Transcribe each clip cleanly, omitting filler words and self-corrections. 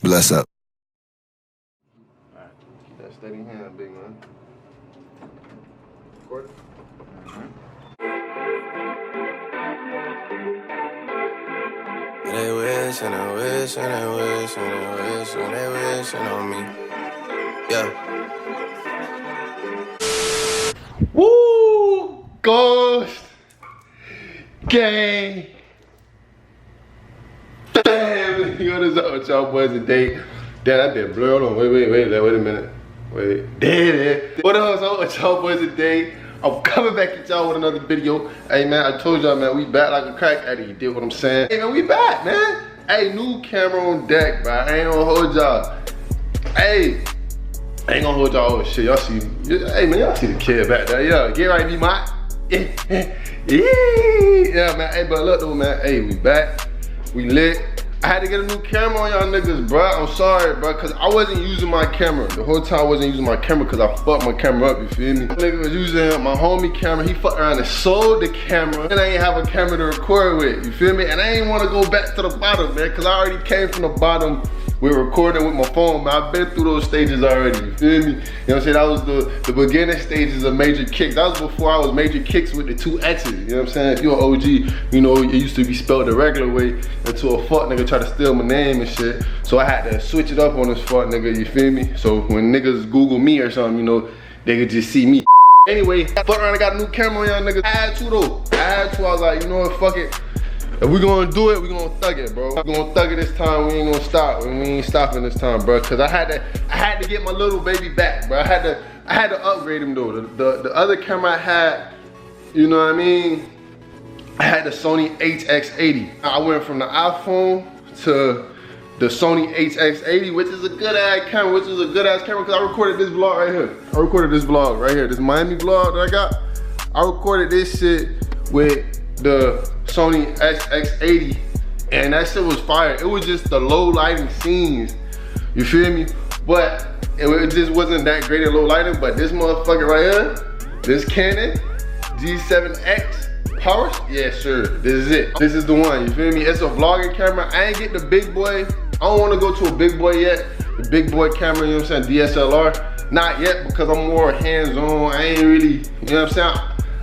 Bless up. Alright, keep that steady hand, big man. Recording? They wish and they wish and they wish and they wish and they wishing on me. Yeah. Woo! Ghost! Gang! Damn! Yo, this up with y'all boys today. Damn, that been blurred on. Wait a minute. Wait. Damn. What else up with y'all boys today? I'm coming back at y'all with another video. Hey man, I told y'all man, we back like a crack addict. You did what I'm saying? Hey man, we back, man. Hey, new camera on deck, bro. I ain't gonna hold y'all. Hey, I ain't gonna hold y'all. Oh shit, y'all see? Hey man, y'all see the kid back there? Yeah, get right, be my. Yeah, man. Hey, but look though, man. Hey, we back. We lit. I had to get a new camera on y'all niggas, bro. I'm sorry, bro, cause I wasn't using my camera. The whole time I wasn't using my camera cause I fucked my camera up, you feel me? Nigga was using my homie camera. He fucked around and sold the camera. And I ain't have a camera to record with, you feel me? And I ain't wanna go back to the bottom, man, cause I already came from the bottom with recording with my phone, man. I've been through those stages already, you feel me? You know what I'm saying? That was the beginning stages of MajorKixx. That was before I was MajorKixx with the 2 X's, you know what I'm saying? If you're an OG, you know, it used to be spelled the regular way until a fuck nigga tried to steal my name and shit. So I had to switch it up on this fuck nigga, you feel me? So when niggas Google me or something, you know, they could just see me. Anyway, fuck around, I got a new camera on y'all niggas. I had to though. I was like, you know what, fuck it. If we gonna do it, we gonna thug it, bro. We gonna thug it this time. We ain't gonna stop. We ain't stopping this time, bro. Cause I had to get my little baby back, bro. I had to upgrade him though. The other camera I had, you know what I mean? I had the Sony HX80. I went from the iPhone to the Sony HX80, which is a good ass camera. Cause I recorded this vlog right here. This Miami vlog that I got. I recorded this shit with the Sony HX80, and that shit was fire. It was just the low lighting scenes, you feel me? But it just wasn't that great at low lighting. But this motherfucker right here, this Canon G7X power, yeah sure, this is it. This is the one, you feel me? It's a vlogging camera. I ain't get the big boy. I don't want to go to a big boy yet. The big boy camera, you know what I'm saying? DSLR, not yet, because I'm more hands-on. I ain't really, you know what I'm saying?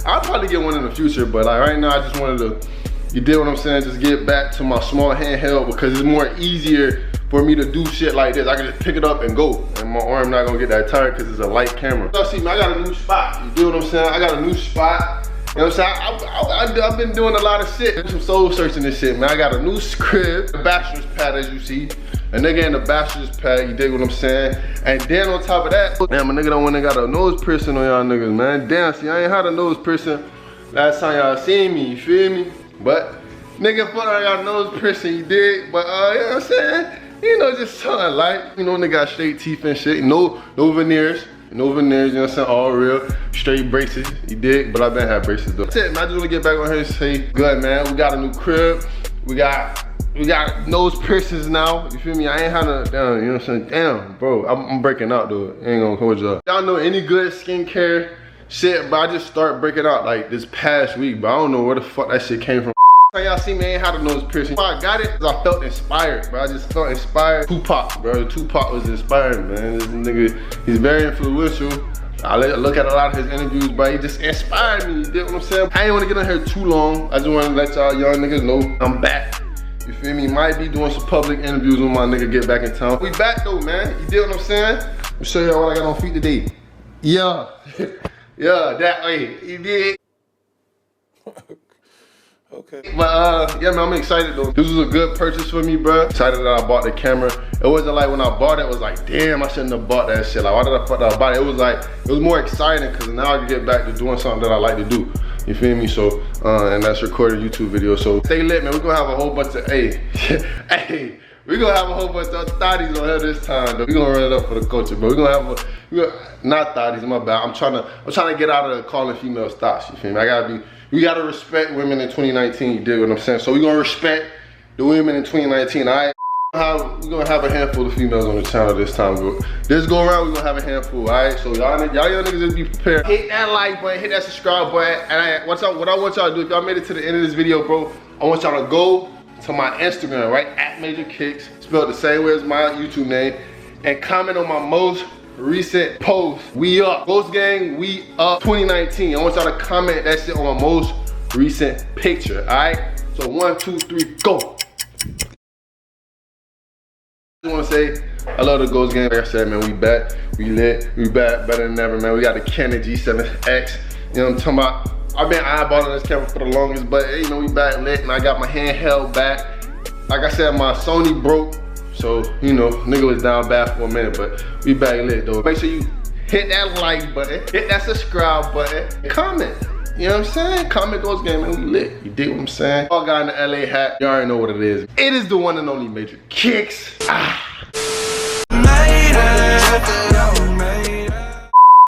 I'll probably get one in the future, but like right now I just wanted to, you did what I'm saying, just get back to my small handheld because it's more easier for me to do shit like this. I can just pick it up and go, and my arm not gonna get that tired because it's a light camera. Y'all see me, I got a new spot, you do what I'm saying? I got a new spot, you know what I'm saying? I've been doing a lot of shit, some soul searching this shit, man. I got a new crib, a bachelor's pad as you see. A nigga in the bachelor's pad, you dig what I'm saying? And then on top of that, damn, a nigga done went and got a nose piercing on y'all niggas, man. Damn, see, I ain't had a nose piercing last time y'all seen me, you feel me? But, nigga, fuck, I got a nose piercing, you dig? But, you know what I'm saying? You know, just something light. You know, nigga got straight teeth and shit. No veneers. No veneers, you know what I'm saying? All real. Straight braces, you dig? But I been had braces, though. That's it, man. I just want to get back on here and say, good, man. We got a new crib. We got nose piercings now, you feel me? I ain't had no, damn, you know what I'm saying? Damn, bro, I'm breaking out though. Ain't gonna hold you up. Y'all know any good skincare shit, but I just start breaking out like this past week, but I don't know where the fuck that shit came from. Y'all see me, I ain't had a nose piercing. I got it because I felt inspired, bro. I just felt inspired. Tupac, bro. Tupac was inspiring, man. This nigga, he's very influential. I look at a lot of his interviews, but he just inspired me, you dig what I'm saying? I ain't wanna get on here too long. I just wanna let y'all young niggas know I'm back. You feel me? Might be doing some public interviews when my nigga get back in town. We back though, man. You dig what I'm saying? I'll show y'all what I got on feet today. Yeah. Yeah, that way. You dig? Okay. But yeah, man, I'm excited though. This was a good purchase for me, bro. Excited that I bought the camera. It wasn't like when I bought it, it was like, damn, I shouldn't have bought that shit. Like, why did I fuck that I bought it? It was like, it was more exciting because now I can get back to doing something that I like to do. You feel me? So, and that's recording YouTube videos. So stay lit, man. We're gonna have a whole bunch of, hey, we're gonna have a whole bunch of thotties on here this time, though. We're gonna run it up for the culture, but we're gonna have not thotties, my bad. I'm trying to get out of calling females thoughts, you feel me? We gotta respect women in 2019, you dig what I'm saying? So we're gonna respect the women in 2019, all right? We're gonna have a handful of females on the channel this time, bro. This go around, we're gonna have a handful, all right? So y'all young niggas just be prepared. Hit that like button, hit that subscribe button, and what I want y'all to do, if y'all made it to the end of this video, bro, I want y'all to go to my Instagram, right? At MajorKixx, spelled the same way as my YouTube name. And comment on my most recent post. We up. Ghost Gang, we up 2019. I want y'all to comment that shit on my most recent picture, alright? So 1, 2, 3, go. I want to say I love the Ghost Gang. Like I said, man, we back, we lit, we back better than ever, man. We got the Canon G7X. You know what I'm talking about? I've been eyeballing this camera for the longest, but you know, we back lit, and I got my handheld back. Like I said, my Sony broke, so you know, nigga was down bad for a minute, but we back lit though. Make sure you hit that like button, hit that subscribe button, and comment. You know what I'm saying? Comment Ghost Gang, man, we lit. You dig what I'm saying? All guy in the LA hat, you already know what it is. It is the one and only MajorKixx.